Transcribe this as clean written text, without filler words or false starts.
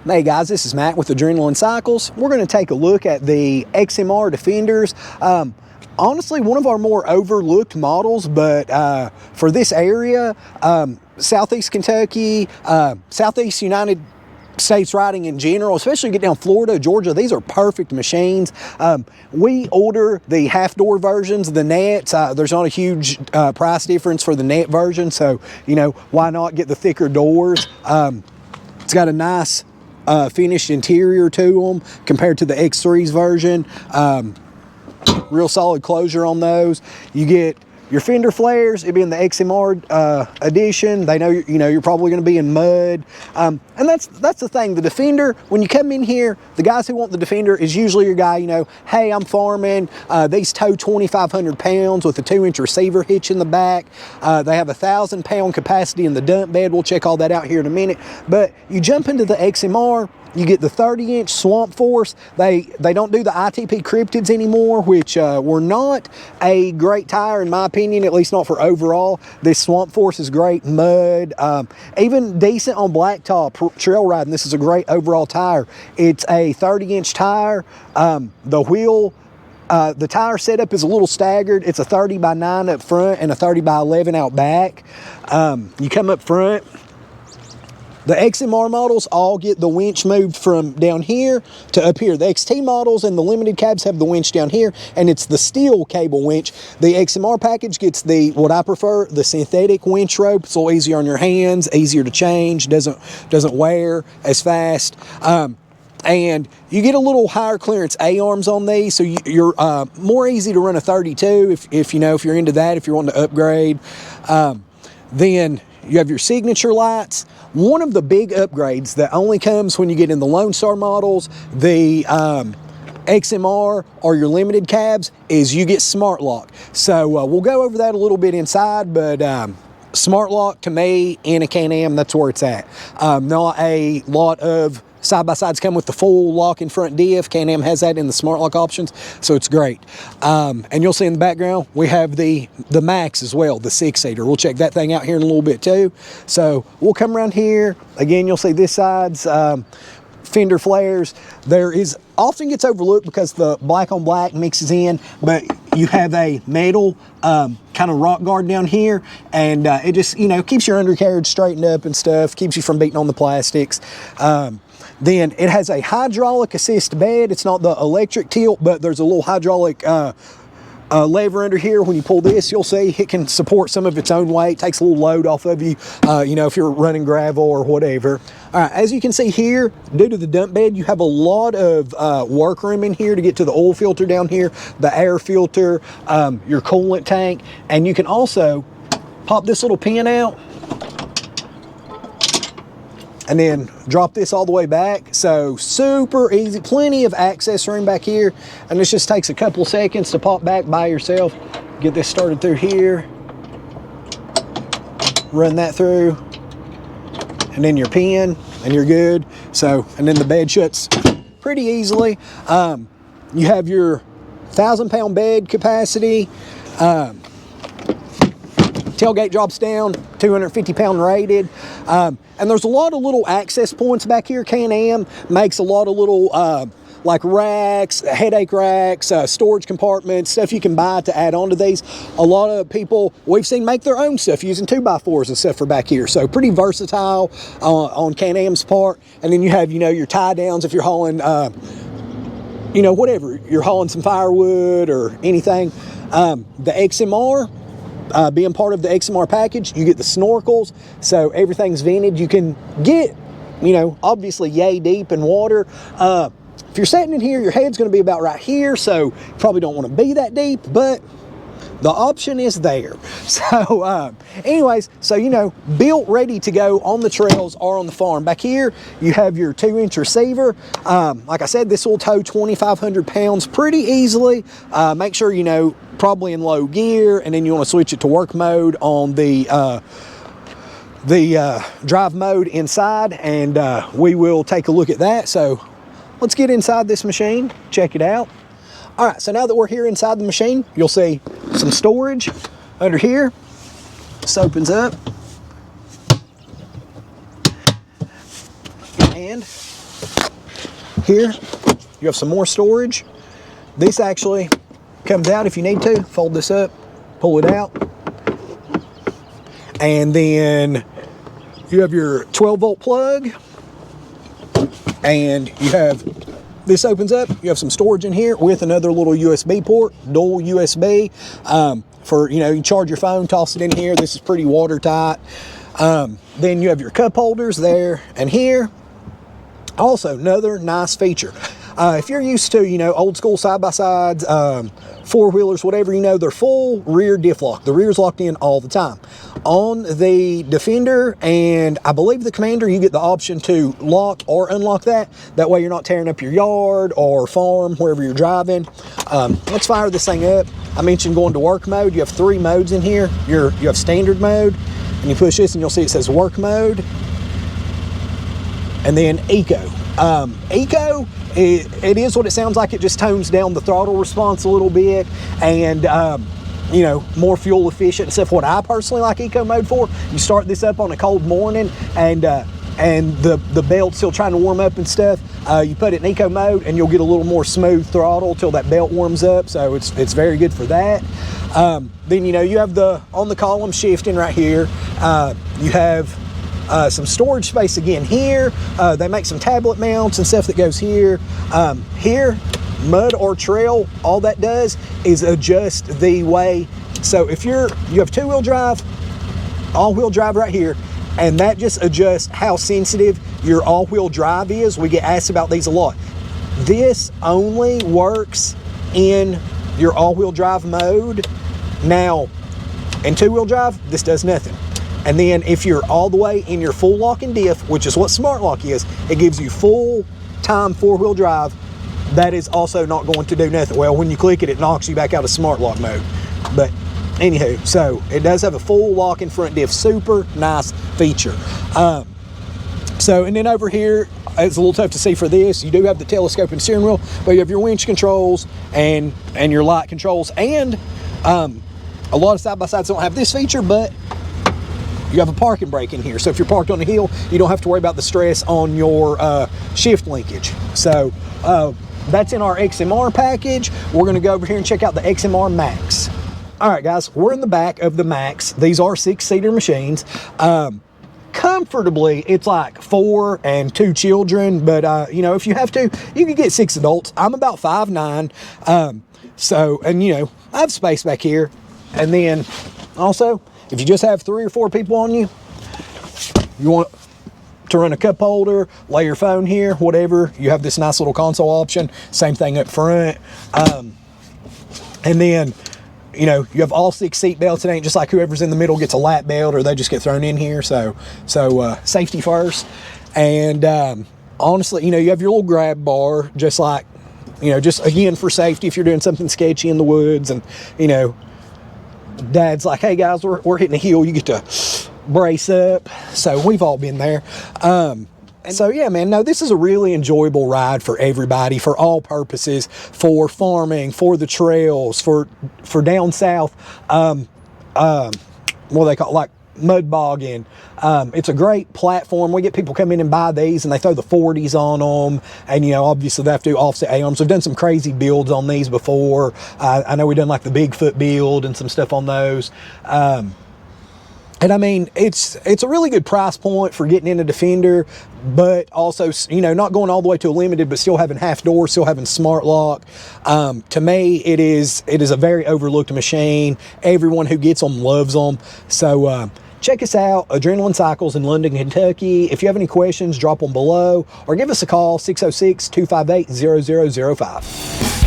Hey guys, this is Matt with Adrenaline Cycles. We're going to take a look at the XMR Defenders. Honestly, one of our more overlooked models, but for this area, Southeast Kentucky, Southeast United States riding in general, especially get down Florida, Georgia, these are perfect machines. We order the half door versions, the nets. There's not a huge price difference for the net version, so why not get the thicker doors? It's got a nice finished interior to them compared to the X3's version. Real solid closure on those. You get your fender flares, it being the XMR edition. They know you're probably going to be in mud, and that's the thing. The Defender, when you come in here, the guys who want the Defender is usually your guy. Hey, I'm farming. These tow 2,500 pounds with a 2-inch receiver hitch in the back. They have a 1,000-pound capacity in the dump bed. We'll check all that out here in a minute. But you jump into the XMR. You get the 30-inch Swamp Force. They don't do the ITP Cryptids anymore, which were not a great tire in my opinion, at least not for overall. This Swamp Force is great mud, even decent on blacktop trail riding. This is a great overall tire. It's a 30-inch tire. The wheel, the tire setup is a little staggered. It's a 30x9 up front and a 30x11 out back. You come up front. The XMR models all get the winch moved from down here to up here. The XT models and the limited cabs have the winch down here, and it's the steel cable winch. The XMR package gets what I prefer, the synthetic winch rope. It's a little easier on your hands, easier to change, doesn't wear as fast. And you get a little higher clearance A-arms on these, so you're more easy to run a 32 if you're into that, if you're wanting to upgrade. Then you have your signature lights. One of the big upgrades that only comes when you get in the Lone Star models, the XMR or your limited cabs, is you get smart lock. So we'll go over that a little bit inside, but smart lock to me in a Can-Am, that's where it's at. Not a lot of side-by-sides come with the full lock in front diff. Can-Am has that in the smart lock options, so it's great. And you'll see in the background, we have the Max as well, the 6-seater. We'll check that thing out here in a little bit too. So we'll come around here. Again, you'll see this side's fender flares. There is often gets overlooked because the black on black mixes in, but you have a metal kind of rock guard down here, and it just keeps your undercarriage straightened up and stuff, keeps you from beating on the plastics. Then it has a hydraulic assist bed. It's not the electric tilt, but there's a little hydraulic lever under here. When you pull this, you'll see it can support some of its own weight, takes a little load off of you, if you're running gravel or whatever. All right, as you can see here, due to the dump bed, you have a lot of work room in here to get to the oil filter down here, the air filter, your coolant tank, and you can also pop this little pin out and then drop this all the way back. So super easy, plenty of access room back here. And this just takes a couple seconds to pop back by yourself. Get this started through here. Run that through. And then your pin, and you're good. So, and then the bed shuts pretty easily. You have your 1,000-pound bed capacity. Tailgate drops down, 250-pound rated. And there's a lot of little access points back here. Can-Am makes a lot of little like racks, headache racks, storage compartments, stuff you can buy to add on to these. A lot of people we've seen make their own stuff using 2x4s and stuff for back here. So pretty versatile on Can-Am's part. And then you have, your tie downs if you're hauling, whatever. You're hauling some firewood or anything. The XMR, being part of the XMR package, you get the snorkels, so everything's vented. You can get, obviously yay deep in water. If you're sitting in here, your head's going to be about right here, so you probably don't want to be that deep, but the option is there. So anyways, so built ready to go on the trails or on the farm. Back here you have your 2-inch receiver. Like I said, this will tow 2,500 pounds pretty easily. Make sure probably in low gear, and then you want to switch it to work mode on the drive mode inside, and we will take a look at that. So let's get inside this machine, check it out. All right, so now that we're here inside the machine, you'll see some storage under here. This opens up. And Here, you have some more storage. This actually comes out if you need to. Fold this up, pull it out. And then you have your 12-volt plug. And you have, this opens up. You have some storage in here with another little USB port, dual USB. For, you know, you charge your phone, toss it in here. This is pretty watertight. Then you have your cup holders there and here. Also, another nice feature. If you're used to, you know, old school side-by-sides, four-wheelers, whatever, you know, they're full rear diff lock. The rear's locked in all the time. On the Defender and I believe the Commander, you get the option to lock or unlock that. That way you're not tearing up your yard or farm, wherever you're driving. Let's fire this thing up. I mentioned going to work mode. You have 3 modes in here. You have standard mode, and you push this and you'll see it says work mode. And then Eco. Eco, it is what it sounds like. It just tones down the throttle response a little bit and, you know, more fuel efficient and stuff. What I personally like Eco mode for, you start this up on a cold morning and the belt's still trying to warm up and stuff. You put it in Eco mode and you'll get a little more smooth throttle till that belt warms up. So it's very good for that. Then, you know, you have the on the column shifting right here. You have some storage space again here. They make some tablet mounts and stuff that goes here. Here, mud or trail, all that does is adjust the way. So if you have 2-wheel drive, all-wheel drive right here, and that just adjusts how sensitive your all-wheel drive is. We get asked about these a lot. This only works in your all-wheel drive mode. Now, in 2-wheel drive, this does nothing. And then if you're all the way in your full lock and diff, which is what Smart Lock is, it gives you full time 4-wheel drive. That is also not going to do nothing. Well, when you click it, it knocks you back out of Smart Lock mode. But anywho, so it does have a full lock and front diff. Super nice feature. And then over here, it's a little tough to see for this. You do have the telescoping steering wheel, but you have your winch controls and your light controls. And a lot of side-by-sides don't have this feature, but you have a parking brake in here. So if you're parked on a hill, you don't have to worry about the stress on your shift linkage. So that's in our XMR package. We're going to go over here and check out the XMR Max. All right, guys, we're in the back of the Max. These are 6-seater machines. Comfortably, it's like 4 and 2 children. But, you know, if you have to, you can get 6 adults. I'm about 5'9". And, you know, I have space back here. And then also, if you just have 3 or 4 people on you, you want to run a cup holder, lay your phone here, whatever, you have this nice little console option. Same thing up front. And then, you know, you have all 6 seat belts. It ain't just like whoever's in the middle gets a lap belt or they just get thrown in here. So safety first. And honestly, you know, you have your little grab bar, just like, you know, just again for safety if you're doing something sketchy in the woods and, you know, Dad's like, hey guys, we're hitting a hill, you get to brace up. So we've all been there. And so yeah, man, no, this is a really enjoyable ride for everybody, for all purposes, for farming, for the trails, for down south, what do they call it, like mud bogging. It's a great platform. We get people come in and buy these and they throw the 40s on them, and you know, obviously they have to do offset arms. We've done some crazy builds on these before. I know we've done like the Bigfoot build and some stuff on those. And I mean, it's a really good price point for getting in a Defender, but also, you know, not going all the way to a limited, but still having half door, still having smart lock. To me, it is a very overlooked machine. Everyone who gets them loves them. So check us out, Adrenaline Cycles in London, Kentucky. If you have any questions, drop them below or give us a call, 606-258-0005.